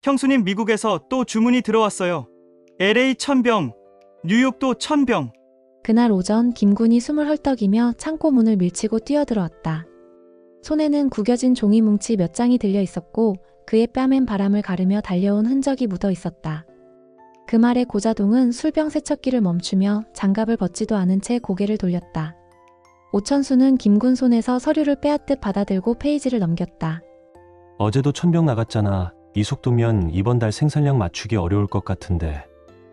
형수님, 미국에서 또 주문이 들어왔어요. LA 1000병, 뉴욕도 1000병. 그날 오전 김군이 숨을 헐떡이며 창고 문을 밀치고 뛰어들어왔다. 손에는 구겨진 종이 뭉치 몇 장이 들려 있었고 그의 뺨엔 바람을 가르며 달려온 흔적이 묻어 있었다. 그 말에 고자동은 술병 세척기를 멈추며 장갑을 벗지도 않은 채 고개를 돌렸다. 오천수는 김군 손에서 서류를 빼앗듯 받아들고 페이지를 넘겼다. 어제도 1000병 나갔잖아. 이 속도면 이번 달 생산량 맞추기 어려울 것 같은데.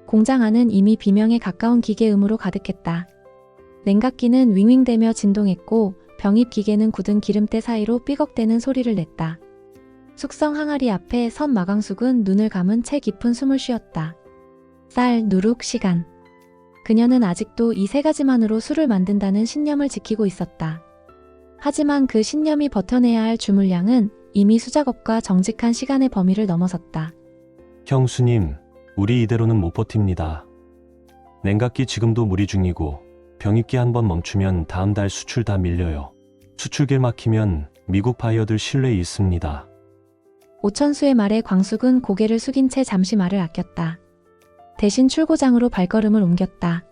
공장 안은 이미 비명에 가까운 기계음으로 가득했다. 냉각기는 윙윙대며 진동했고 병입 기계는 굳은 기름때 사이로 삐걱대는 소리를 냈다. 숙성 항아리 앞에 선 마강숙은 눈을 감은 채 깊은 숨을 쉬었다. 쌀, 누룩, 시간. 그녀는 아직도 이 세 가지만으로 술을 만든다는 신념을 지키고 있었다. 하지만 그 신념이 버텨내야 할 주물량은 이미 수작업과 정직한 시간의 범위를 넘어섰다. 형수님, 우리 이대로는 못 버팁니다. 냉각기 지금도 무리 중이고 병입기 한번 멈추면 다음 달 수출 다 밀려요. 수출길 막히면 미국 바이어들 신뢰 있습니다. 오천수의 말에 광숙은 고개를 숙인 채 잠시 말을 아꼈다. 대신 출고장으로 발걸음을 옮겼다.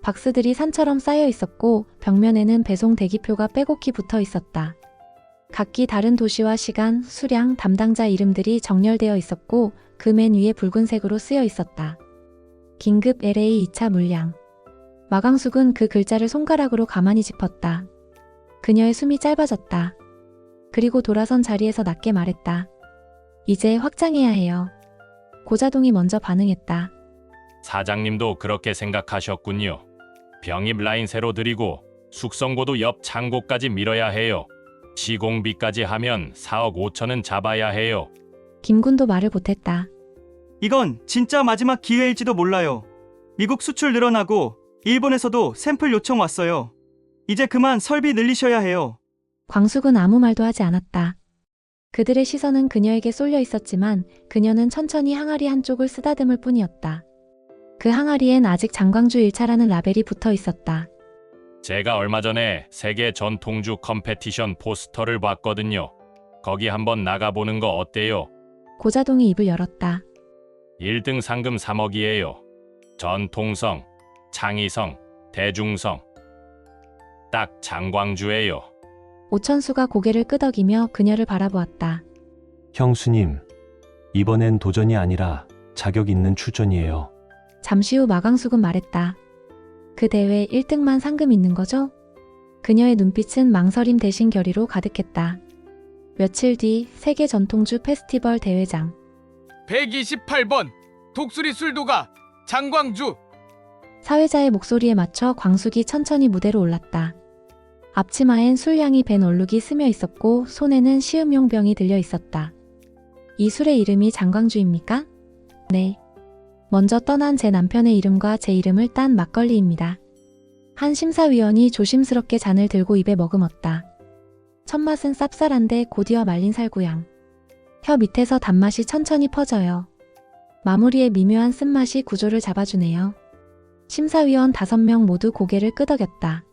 박스들이 산처럼 쌓여 있었고 벽면에는 배송 대기표가 빼곡히 붙어 있었다. 각기 다른 도시와 시간, 수량, 담당자 이름들이 정렬되어 있었고 그 맨 위에 붉은색으로 쓰여 있었다. 긴급 LA 2차 물량. 마광숙은 그 글자를 손가락으로 가만히 짚었다. 그녀의 숨이 짧아졌다. 그리고 돌아선 자리에서 낮게 말했다. 이제 확장해야 해요. 고자동이 먼저 반응했다. 사장님도 그렇게 생각하셨군요. 병입 라인 새로 들이고 숙성고도 옆 창고까지 밀어야 해요. 시공비까지 하면 4억 5천은 잡아야 해요. 김군도 말을 보탰다. 이건 진짜 마지막 기회일지도 몰라요. 미국 수출 늘어나고 일본에서도 샘플 요청 왔어요. 이제 그만 설비 늘리셔야 해요. 광숙은 아무 말도 하지 않았다. 그들의 시선은 그녀에게 쏠려 있었지만 그녀는 천천히 항아리 한쪽을 쓰다듬을 뿐이었다. 그 항아리엔 아직 장광주 1차라는 라벨이 붙어 있었다. 제가 얼마 전에 세계 전통주 컴페티션 포스터를 봤거든요. 거기 한번 나가보는 거 어때요? 고자동이 입을 열었다. 1등 상금 3억이에요. 전통성, 창의성, 대중성. 딱 장광주예요. 오천수가 고개를 끄덕이며 그녀를 바라보았다. 형수님, 이번엔 도전이 아니라 자격 있는 출전이에요. 잠시 후 마광숙은 말했다. 그 대회 1등만 상금 있는 거죠? 그녀의 눈빛은 망설임 대신 결의로 가득했다. 며칠 뒤 세계 전통주 페스티벌 대회장. 128번 독수리 술도가 장광주. 사회자의 목소리에 맞춰 광숙이 천천히 무대로 올랐다. 앞치마엔 술향이 밴 얼룩이 스며 있었고 손에는 시음용 병이 들려 있었다. 이 술의 이름이 장광주입니까? 네. 먼저 떠난 제 남편의 이름과 제 이름을 딴 막걸리입니다. 한 심사위원이 조심스럽게 잔을 들고 입에 머금었다. 첫맛은 쌉쌀한데 고디와 말린 살구향. 혀 밑에서 단맛이 천천히 퍼져요. 마무리에 미묘한 쓴맛이 구조를 잡아주네요. 심사위원 5명 모두 고개를 끄덕였다.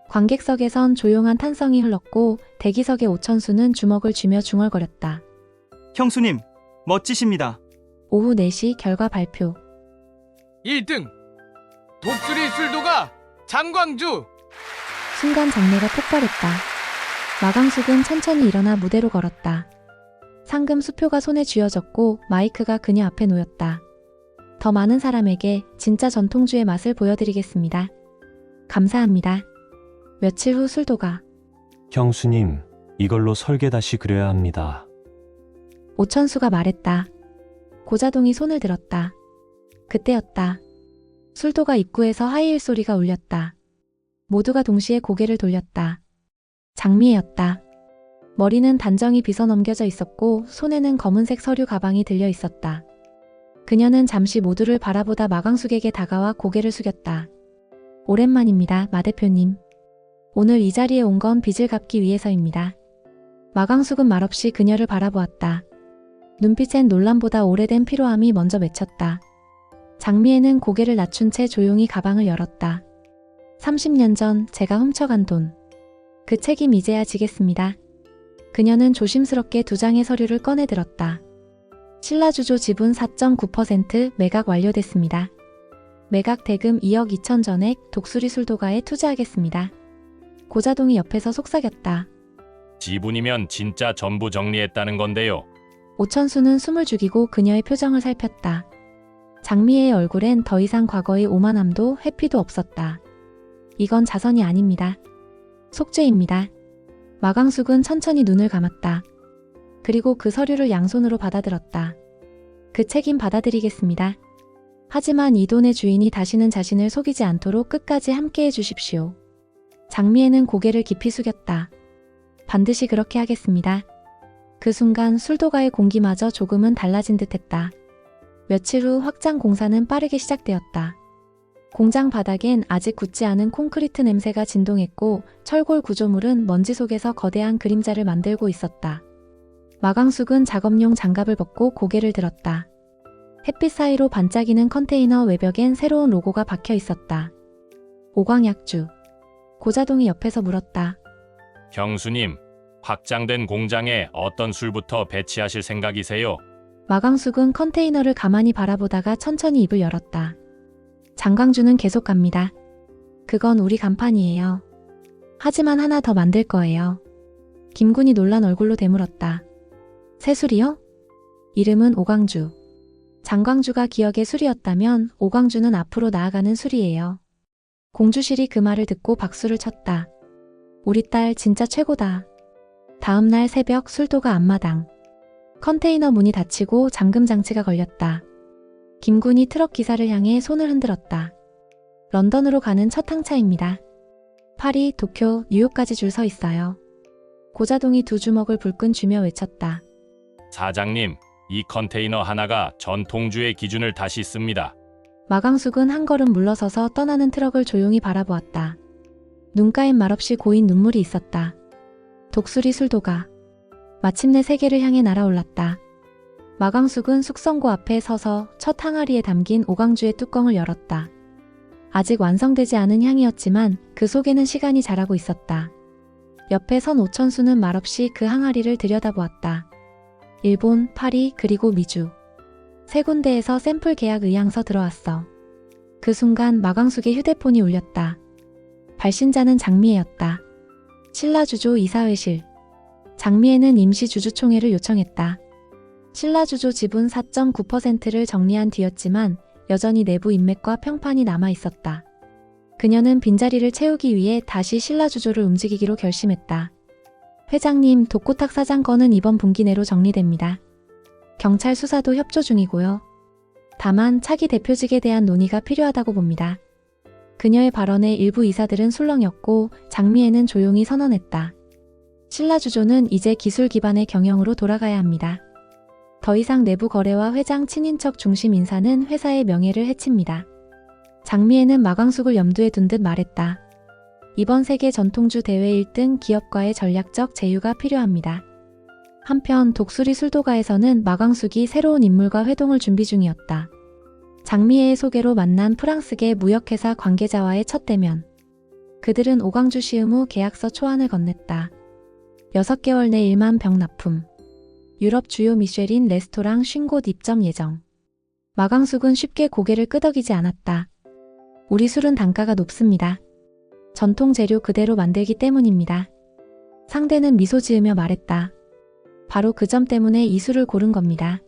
관객석에선 조용한 탄성이 흘렀고 대기석의 오천수는 주먹을 쥐며 중얼거렸다. 형수님, 멋지십니다. 오후 4시 결과 발표. 1등 독수리 술도가 장광주. 순간 장내가 폭발했다. 마광숙은 천천히 일어나 무대로 걸었다. 상금 수표가 손에 쥐어졌고 마이크가 그녀 앞에 놓였다. 더 많은 사람에게 진짜 전통주의 맛을 보여드리겠습니다. 감사합니다. 며칠 후 술도가. 형수님, 이걸로 설계 다시 그려야 합니다. 오천수가 말했다. 고자동이 손을 들었다. 그때였다. 술도가 입구에서 하이힐 소리가 울렸다. 모두가 동시에 고개를 돌렸다. 장미애였다. 머리는 단정히 빗어넘겨져 있었고 손에는 검은색 서류 가방이 들려 있었다. 그녀는 잠시 모두를 바라보다 마광숙에게 다가와 고개를 숙였다. 오랜만입니다, 마 대표님. 오늘 이 자리에 온 건 빚을 갚기 위해서입니다. 마광숙은 말없이 그녀를 바라보았다. 눈빛엔 논란보다 오래된 피로함이 먼저 맺혔다. 장미애는 고개를 낮춘 채 조용히 가방을 열었다. 30년 전 제가 훔쳐간 돈. 그 책임 이제야 지겠습니다. 그녀는 조심스럽게 2장의 서류를 꺼내들었다. 신라주조 지분 4.9% 매각 완료됐습니다. 매각 대금 2억 2천 전액 독수리 술도가에 투자하겠습니다. 고자동이 옆에서 속삭였다. 지분이면 진짜 전부 정리했다는 건데요. 오천수는 숨을 죽이고 그녀의 표정을 살폈다. 장미애의 얼굴엔 더 이상 과거의 오만함도 회피도 없었다. 이건 자선이 아닙니다. 속죄입니다. 마광숙은 천천히 눈을 감았다. 그리고 그 서류를 양손으로 받아들었다. 그 책임 받아들이겠습니다. 하지만 이 돈의 주인이 다시는 자신을 속이지 않도록 끝까지 함께해 주십시오. 장미애는 고개를 깊이 숙였다. 반드시 그렇게 하겠습니다. 그 순간 술도가의 공기마저 조금은 달라진 듯했다. 며칠 후 확장 공사는 빠르게 시작되었다. 공장 바닥엔 아직 굳지 않은 콘크리트 냄새가 진동했고 철골 구조물은 먼지 속에서 거대한 그림자를 만들고 있었다. 마광숙은 작업용 장갑을 벗고 고개를 들었다. 햇빛 사이로 반짝이는 컨테이너 외벽엔 새로운 로고가 박혀 있었다. 오광약주. 고자동이 옆에서 물었다. 형수님, 확장된 공장에 어떤 술부터 배치하실 생각이세요? 마광숙은 컨테이너를 가만히 바라보다가 천천히 입을 열었다. 장광주는 계속 갑니다. 그건 우리 간판이에요. 하지만 하나 더 만들 거예요. 김군이 놀란 얼굴로 되물었다. 새 술이요? 이름은 오광주. 장광주가 기억의 술이었다면 오광주는 앞으로 나아가는 술이에요. 공주실이 그 말을 듣고 박수를 쳤다. 우리 딸 진짜 최고다. 다음 날 새벽 술도가 앞마당. 컨테이너 문이 닫히고 잠금 장치가 걸렸다. 김군이 트럭 기사를 향해 손을 흔들었다. 런던으로 가는 첫 항차입니다. 파리, 도쿄, 뉴욕까지 줄 서 있어요. 고자동이 두 주먹을 불끈 쥐며 외쳤다. 사장님, 이 컨테이너 하나가 전통주의 기준을 다시 씁니다. 마광숙은 한 걸음 물러서서 떠나는 트럭을 조용히 바라보았다. 눈가엔 말없이 고인 눈물이 있었다. 독수리 술도가 마침내 세계를 향해 날아올랐다. 마광숙은 숙성고 앞에 서서 첫 항아리에 담긴 오광주의 뚜껑을 열었다. 아직 완성되지 않은 향이었지만 그 속에는 시간이 자라고 있었다. 옆에 선 오천수는 말없이 그 항아리를 들여다보았다. 일본, 파리, 그리고 미주. 세 군데에서 샘플 계약 의향서 들어왔어. 그 순간 마광숙의 휴대폰이 울렸다. 발신자는 장미애였다. 신라주조 이사회실. 장미애는 임시 주주총회를 요청했다. 신라주조 지분 4.9%를 정리한 뒤였지만 여전히 내부 인맥과 평판이 남아 있었다. 그녀는 빈자리를 채우기 위해 다시 신라주조를 움직이기로 결심했다. 회장님, 독고탁 사장 건은 이번 분기 내로 정리됩니다. 경찰 수사도 협조 중이고요. 다만 차기 대표직에 대한 논의가 필요하다고 봅니다. 그녀의 발언에 일부 이사들은 술렁였고 장미애는 조용히 선언했다. 신라주조는 이제 기술 기반의 경영으로 돌아가야 합니다. 더 이상 내부 거래와 회장 친인척 중심 인사는 회사의 명예를 해칩니다. 장미애는 마광숙을 염두에 둔 듯 말했다. 이번 세계 전통주 대회 1등 기업과의 전략적 제휴가 필요합니다. 한편 독수리 술도가에서는 마광숙이 새로운 인물과 회동을 준비 중이었다. 장미애의 소개로 만난 프랑스계 무역회사 관계자와의 첫 대면. 그들은 오광주 시음 후 계약서 초안을 건넸다. 6개월 내 1만 병 납품. 유럽 주요 미쉐린 레스토랑 50곳 입점 예정. 마광숙은 쉽게 고개를 끄덕이지 않았다. 우리 술은 단가가 높습니다. 전통 재료 그대로 만들기 때문입니다. 상대는 미소 지으며 말했다. 바로 그 점 때문에 이 술을 고른 겁니다.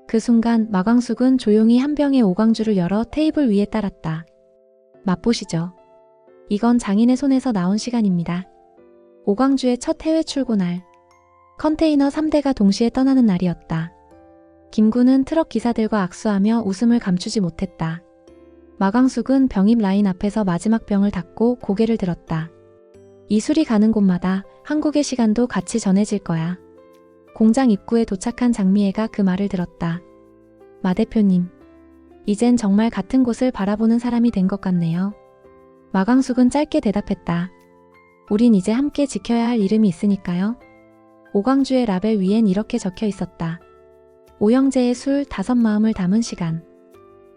그 순간 마광숙은 조용히 한 병의 오광주를 열어 테이블 위에 따랐다. 맛보시죠. 이건 장인의 손에서 나온 시간입니다. 오광주의 첫 해외 출고날. 컨테이너 3대가 동시에 떠나는 날이었다. 김군은 트럭 기사들과 악수하며 웃음을 감추지 못했다. 마광숙은 병입 라인 앞에서 마지막 병을 닫고 고개를 들었다. 이 술이 가는 곳마다 한국의 시간도 같이 전해질 거야. 공장 입구에 도착한 장미애가 그 말을 들었다. 마 대표님, 이젠 정말 같은 곳을 바라보는 사람이 된 것 같네요. 마광숙은 짧게 대답했다. 우린 이제 함께 지켜야 할 이름이 있으니까요. 오광주의 라벨 위엔 이렇게 적혀 있었다. 오영재의 술 5마음을 담은 시간.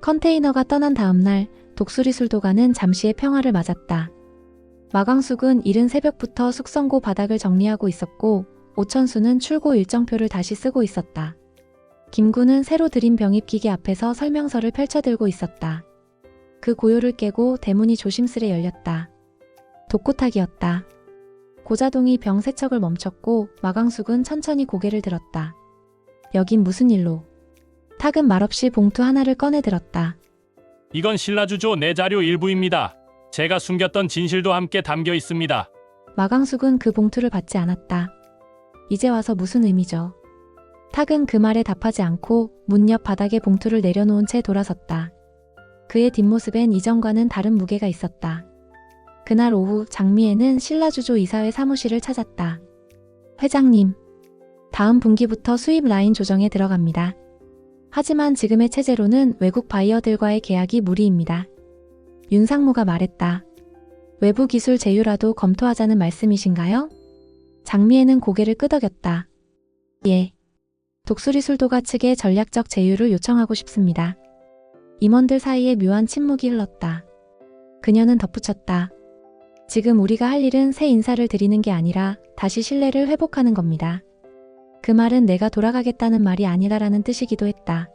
컨테이너가 떠난 다음 날 독수리 술도가는 잠시의 평화를 맞았다. 마광숙은 이른 새벽부터 숙성고 바닥을 정리하고 있었고 오천수는 출고 일정표를 다시 쓰고 있었다. 김구는 새로 들인 병입기계 앞에서 설명서를 펼쳐들고 있었다. 그 고요를 깨고 대문이 조심스레 열렸다. 독고탁이었다. 고자동이 병 세척을 멈췄고 마광숙은 천천히 고개를 들었다. 여긴 무슨 일로? 탁은 말없이 봉투 하나를 꺼내 들었다. 이건 신라주조 내 자료 일부입니다. 제가 숨겼던 진실도 함께 담겨 있습니다. 마광숙은 그 봉투를 받지 않았다. 이제 와서 무슨 의미죠? 탁은 그 말에 답하지 않고 문 옆 바닥에 봉투를 내려놓은 채 돌아섰다. 그의 뒷모습엔 이전과는 다른 무게가 있었다. 그날 오후 장미애는 신라주조 이사회 사무실을 찾았다. 회장님, 다음 분기부터 수입 라인 조정에 들어갑니다. 하지만 지금의 체제로는 외국 바이어들과의 계약이 무리입니다. 윤상무가 말했다. 외부 기술 제휴라도 검토하자는 말씀이신가요? 장미애는 고개를 끄덕였다. 예. 독수리 술도가 측에 전략적 제휴를 요청하고 싶습니다. 임원들 사이에 묘한 침묵이 흘렀다. 그녀는 덧붙였다. 지금 우리가 할 일은 새 인사를 드리는 게 아니라 다시 신뢰를 회복하는 겁니다. 그 말은 내가 돌아가겠다는 말이 아니라라는 뜻이기도 했다.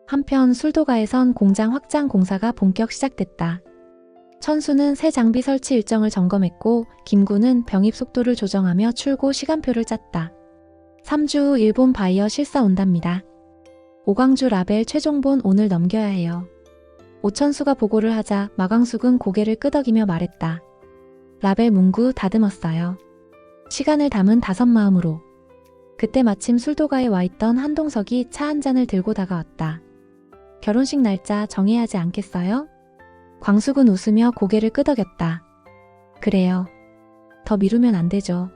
한편 술도가에선 공장 확장 공사가 본격 시작됐다. 천수는 새 장비 설치 일정을 점검했고 김구는 병입 속도를 조정하며 출고 시간표를 짰다. 3주 후 일본 바이어 실사 온답니다. 오광주 라벨 최종본 오늘 넘겨야 해요. 오천수가 보고를 하자 마광숙은 고개를 끄덕이며 말했다. 라벨 문구 다듬었어요. 시간을 담은 5마음으로. 그때 마침 술도가에 와있던 한동석이 차 한 잔을 들고 다가왔다. 결혼식 날짜 정해야 하지 않겠어요? 광숙은 웃으며 고개를 끄덕였다. 그래요. 더 미루면 안 되죠.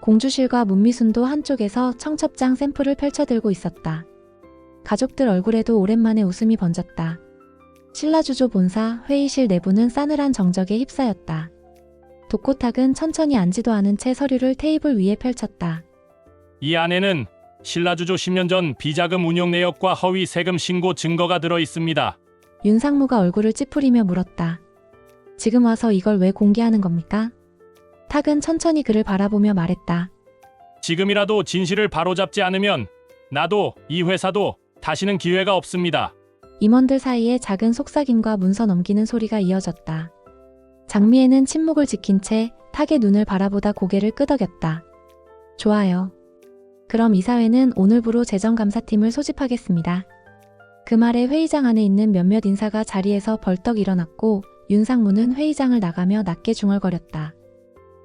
공주실과 문미순도 한쪽에서 청첩장 샘플을 펼쳐들고 있었다. 가족들 얼굴에도 오랜만에 웃음이 번졌다. 신라주조 본사 회의실 내부는 싸늘한 정적에 휩싸였다. 독고탁은 천천히 앉지도 않은 채 서류를 테이블 위에 펼쳤다. 이 안에는 신라주조 10년 전 비자금 운용 내역과 허위 세금 신고 증거가 들어 있습니다. 윤상무가 얼굴을 찌푸리며 물었다. 지금 와서 이걸 왜 공개하는 겁니까? 탁은 천천히 그를 바라보며 말했다. 지금이라도 진실을 바로잡지 않으면 나도 이 회사도 다시는 기회가 없습니다. 임원들 사이에 작은 속삭임과 문서 넘기는 소리가 이어졌다. 장미애는 침묵을 지킨 채 탁의 눈을 바라보다 고개를 끄덕였다. 좋아요. 그럼 이사회는 오늘부로 재정감사팀을 소집하겠습니다. 그 말에 회의장 안에 있는 몇몇 인사가 자리에서 벌떡 일어났고 윤상무는 회의장을 나가며 낮게 중얼거렸다.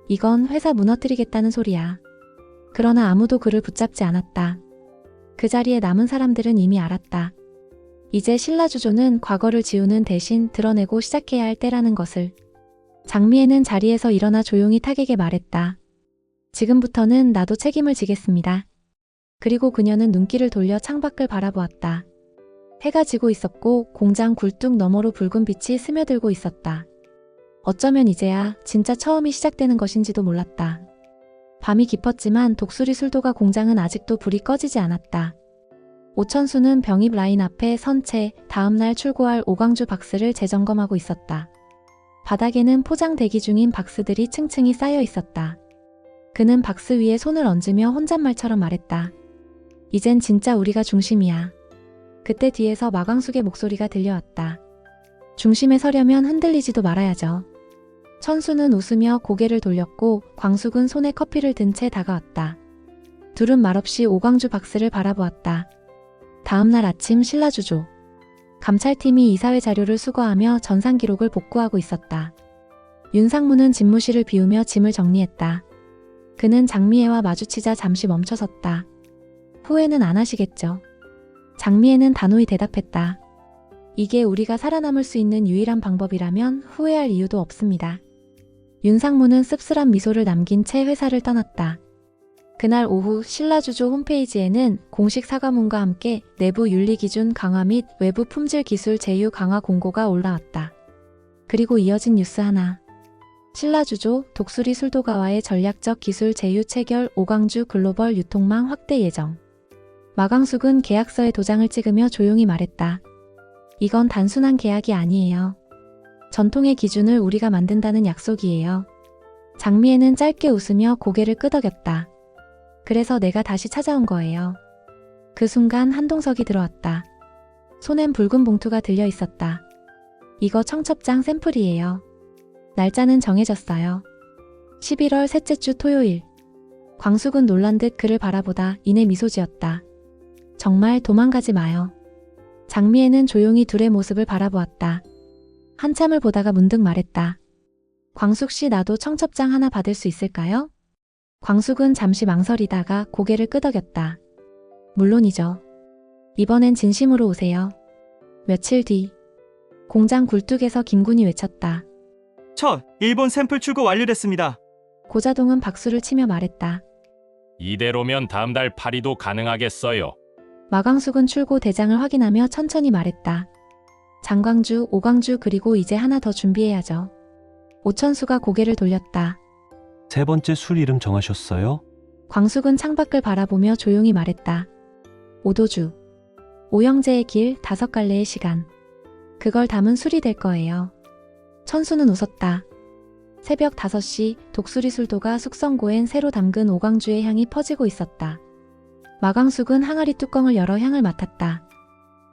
이건 회사 무너뜨리겠다는 소리야. 그러나 아무도 그를 붙잡지 않았다. 그 자리에 남은 사람들은 이미 알았다. 이제 신라주조는 과거를 지우는 대신 드러내고 시작해야 할 때라는 것을. 장미애는 자리에서 일어나 조용히 탁에게 말했다. 지금부터는 나도 책임을 지겠습니다. 그리고 그녀는 눈길을 돌려 창밖을 바라보았다. 해가 지고 있었고 공장 굴뚝 너머로 붉은 빛이 스며들고 있었다. 어쩌면 이제야 진짜 처음이 시작되는 것인지도 몰랐다. 밤이 깊었지만 독수리 술도가 공장은 아직도 불이 꺼지지 않았다. 오천수는 병입 라인 앞에 선 채 다음날 출고할 오광주 박스를 재점검하고 있었다. 바닥에는 포장 대기 중인 박스들이 층층이 쌓여 있었다. 그는 박스 위에 손을 얹으며 혼잣말처럼 말했다. 이젠 진짜 우리가 중심이야. 그때 뒤에서 마광숙의 목소리가 들려왔다. 중심에 서려면 흔들리지도 말아야죠. 천수는 웃으며 고개를 돌렸고 광숙은 손에 커피를 든 채 다가왔다. 둘은 말없이 오광주 박스를 바라보았다. 다음날 아침 신라주조. 감찰팀이 이사회 자료를 수거하며 전산 기록을 복구하고 있었다. 윤상무는 집무실을 비우며 짐을 정리했다. 그는 장미애와 마주치자 잠시 멈춰섰다. 후회는 안 하시겠죠? 장미애는 단호히 대답했다. 이게 우리가 살아남을 수 있는 유일한 방법이라면 후회할 이유도 없습니다. 윤상무는 씁쓸한 미소를 남긴 채 회사를 떠났다. 그날 오후 신라주조 홈페이지에는 공식 사과문과 함께 내부 윤리 기준 강화 및 외부 품질 기술 제휴 강화 공고가 올라왔다. 그리고 이어진 뉴스 하나. 신라주조 독수리 술도가와의 전략적 기술 제휴 체결 오광주 글로벌 유통망 확대 예정. 마광숙은 계약서에 도장을 찍으며 조용히 말했다. 이건 단순한 계약이 아니에요. 전통의 기준을 우리가 만든다는 약속이에요. 장미애는 짧게 웃으며 고개를 끄덕였다. 그래서 내가 다시 찾아온 거예요. 그 순간 한동석이 들어왔다. 손엔 붉은 봉투가 들려 있었다. 이거 청첩장 샘플이에요. 날짜는 정해졌어요. 11월 셋째 주 토요일. 광숙은 놀란 듯 그를 바라보다 이내 미소 지었다. 정말 도망가지 마요. 장미애는 조용히 둘의 모습을 바라보았다. 한참을 보다가 문득 말했다. 광숙 씨, 나도 청첩장 하나 받을 수 있을까요? 광숙은 잠시 망설이다가 고개를 끄덕였다. 물론이죠. 이번엔 진심으로 오세요. 며칠 뒤 공장 굴뚝에서 김군이 외쳤다. 일본 샘플 출고 완료됐습니다. 고자동은 박수를 치며 말했다. 이대로면 다음 달 8일도 가능하겠어요. 마광숙은 출고 대장을 확인하며 천천히 말했다. 장광주, 오광주 그리고 이제 하나 더 준비해야죠. 오천수가 고개를 돌렸다. 세 번째 술 이름 정하셨어요? 광숙은 창밖을 바라보며 조용히 말했다. 오도주. 오형제의 길, 5갈래의 시간. 그걸 담은 술이 될 거예요. 천수는 웃었다. 새벽 5시 독수리 술도가 숙성고엔 새로 담근 오광주의 향이 퍼지고 있었다. 마광숙은 항아리 뚜껑을 열어 향을 맡았다.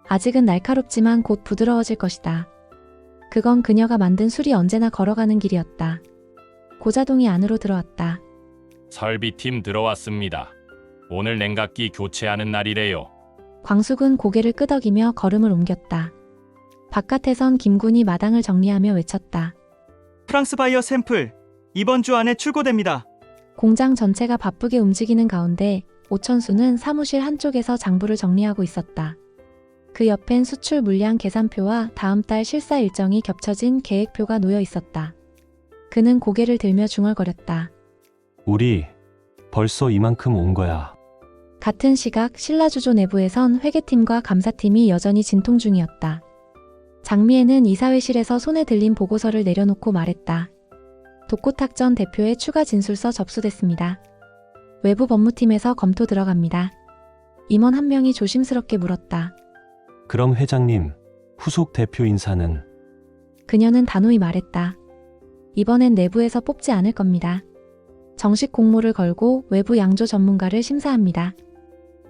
아직은 날카롭지만 곧 부드러워질 것이다. 그건 그녀가 만든 술이 언제나 걸어가는 길이었다. 고자동이 안으로 들어왔다. 설비팀 들어왔습니다. 오늘 냉각기 교체하는 날이래요. 광숙은 고개를 끄덕이며 걸음을 옮겼다. 바깥에선 김군이 마당을 정리하며 외쳤다. 프랑스 바이어 샘플 이번 주 안에 출고됩니다. 공장 전체가 바쁘게 움직이는 가운데 오천수는 사무실 한쪽에서 장부를 정리하고 있었다. 그 옆엔 수출 물량 계산표와 다음 달 실사 일정이 겹쳐진 계획표가 놓여 있었다. 그는 고개를 들며 중얼거렸다. 우리 벌써 이만큼 온 거야. 같은 시각 신라주조 내부에선 회계팀과 감사팀이 여전히 진통 중이었다. 장미애는 이사회실에서 손에 들린 보고서를 내려놓고 말했다. 독고탁 전 대표의 추가 진술서 접수됐습니다. 외부 법무팀에서 검토 들어갑니다. 임원 한 명이 조심스럽게 물었다. 그럼 회장님, 후속 대표 인사는? 그녀는 단호히 말했다. 이번엔 내부에서 뽑지 않을 겁니다. 정식 공모를 걸고 외부 양조 전문가를 심사합니다.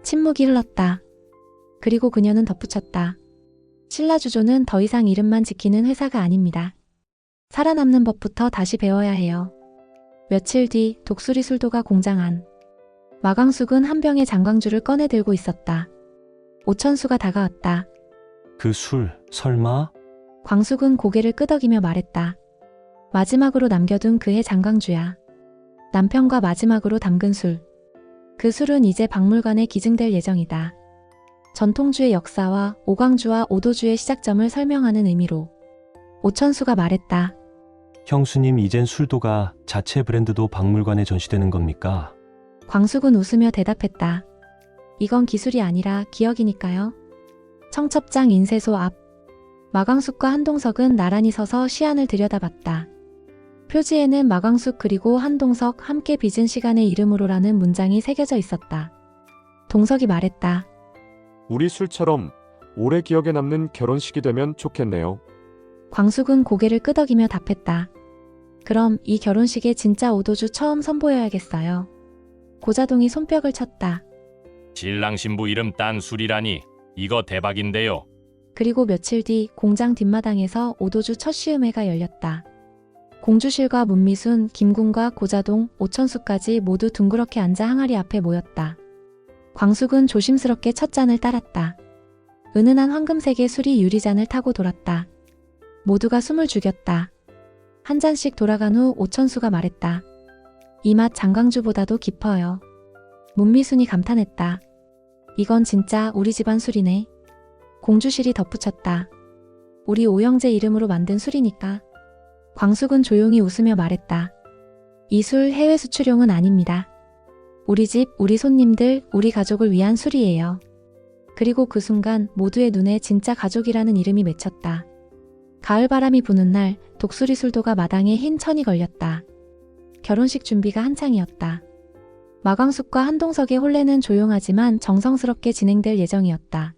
침묵이 흘렀다. 그리고 그녀는 덧붙였다. 신라주조는 더 이상 이름만 지키는 회사가 아닙니다. 살아남는 법부터 다시 배워야 해요. 며칠 뒤 독수리 술도가 공장 안. 마광숙은 한 병의 장광주를 꺼내 들고 있었다. 오천수가 다가왔다. 그 술, 설마? 광숙은 고개를 끄덕이며 말했다. 마지막으로 남겨둔 그해 장광주야. 남편과 마지막으로 담근 술. 그 술은 이제 박물관에 기증될 예정이다. 전통주의 역사와 오광주와 오도주의 시작점을 설명하는 의미로. 오천수가 말했다. 형수님, 이젠 술도가 자체 브랜드도 박물관에 전시되는 겁니까? 광숙은 웃으며 대답했다. 이건 기술이 아니라 기억이니까요. 청첩장 인쇄소 앞. 마광숙과 한동석은 나란히 서서 시안을 들여다봤다. 표지에는 마광숙 그리고 한동석 함께 빚은 시간의 이름으로라는 문장이 새겨져 있었다. 동석이 말했다. 우리 술처럼 오래 기억에 남는 결혼식이 되면 좋겠네요. 광숙은 고개를 끄덕이며 답했다. 그럼 이 결혼식에 진짜 오도주 처음 선보여야겠어요. 고자동이 손뼉을 쳤다. 신랑 신부 이름 딴 술이라니 이거 대박인데요. 그리고 며칠 뒤 공장 뒷마당에서 오도주 첫 시음회가 열렸다. 공주실과 문미순, 김군과 고자동, 오천수까지 모두 둥그렇게 앉아 항아리 앞에 모였다. 광숙은 조심스럽게 첫 잔을 따랐다. 은은한 황금색의 술이 유리잔을 타고 돌았다. 모두가 숨을 죽였다. 한 잔씩 돌아간 후 오천수가 말했다. 이 맛 장광주보다도 깊어요. 문미순이 감탄했다. 이건 진짜 우리 집안 술이네. 공주실이 덧붙였다. 우리 오형제 이름으로 만든 술이니까. 광숙은 조용히 웃으며 말했다. 이 술 해외 수출용은 아닙니다. 우리 집, 우리 손님들, 우리 가족을 위한 술이에요. 그리고 그 순간 모두의 눈에 진짜 가족이라는 이름이 맺혔다. 가을바람이 부는 날 독수리 술도가 마당에 흰 천이 걸렸다. 결혼식 준비가 한창이었다. 마광숙과 한동석의 혼례는 조용하지만 정성스럽게 진행될 예정이었다.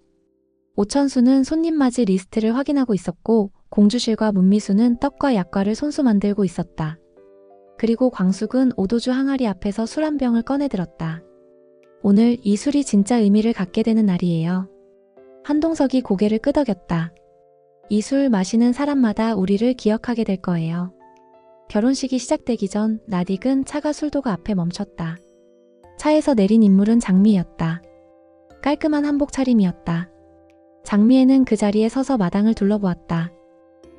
오천수는 손님 맞이 리스트를 확인하고 있었고 공주실과 문미수는 떡과 약과를 손수 만들고 있었다. 그리고 광숙은 오도주 항아리 앞에서 술 한 병을 꺼내들었다. 오늘 이 술이 진짜 의미를 갖게 되는 날이에요. 한동석이 고개를 끄덕였다. 이 술 마시는 사람마다 우리를 기억하게 될 거예요. 결혼식이 시작되기 전 낯익은 차가 술도가 앞에 멈췄다. 차에서 내린 인물은 장미였다. 깔끔한 한복 차림이었다. 장미애는 그 자리에 서서 마당을 둘러보았다.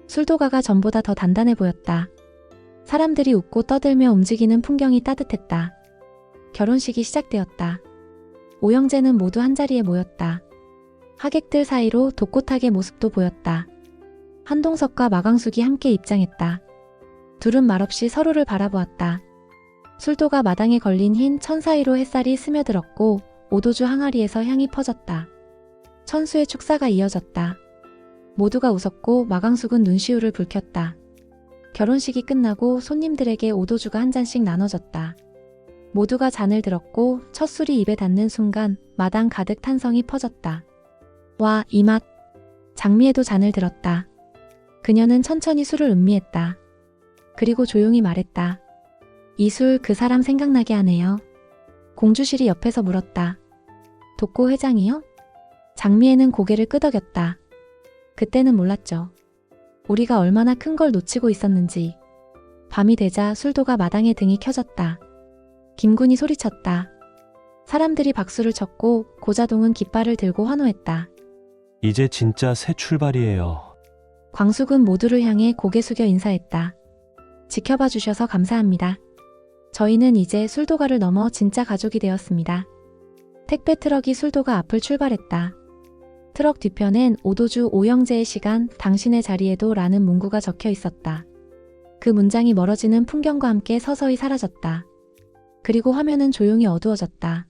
술도가가 전보다 더 단단해 보였다. 사람들이 웃고 떠들며 움직이는 풍경이 따뜻했다. 결혼식이 시작되었다. 오영재는 모두 한자리에 모였다. 하객들 사이로 독고탁의 모습도 보였다. 한동석과 마광숙이 함께 입장했다. 둘은 말없이 서로를 바라보았다. 술도가 마당에 걸린 흰 천 사이로 햇살이 스며들었고 오도주 항아리에서 향이 퍼졌다. 천수의 축사가 이어졌다. 모두가 웃었고 마광숙은 눈시울을 붉혔다. 결혼식이 끝나고 손님들에게 오도주가 한 잔씩 나눠졌다. 모두가 잔을 들었고 첫 술이 입에 닿는 순간 마당 가득 탄성이 퍼졌다. 와, 이 맛. 장미애도 잔을 들었다. 그녀는 천천히 술을 음미했다. 그리고 조용히 말했다. 이 술 그 사람 생각나게 하네요. 공주실이 옆에서 물었다. 독고 회장이요? 장미애는 고개를 끄덕였다. 그때는 몰랐죠. 우리가 얼마나 큰 걸 놓치고 있었는지. 밤이 되자 술도가 마당에 등이 켜졌다. 김군이 소리쳤다. 사람들이 박수를 쳤고 고자동은 깃발을 들고 환호했다. 이제 진짜 새 출발이에요. 광숙은 모두를 향해 고개 숙여 인사했다. 지켜봐 주셔서 감사합니다. 저희는 이제 술도가를 넘어 진짜 가족이 되었습니다. 택배 트럭이 술도가 앞을 출발했다. 트럭 뒤편엔 오도주 오영재의 시간, 당신의 자리에도 라는 문구가 적혀 있었다. 그 문장이 멀어지는 풍경과 함께 서서히 사라졌다. 그리고 화면은 조용히 어두워졌다.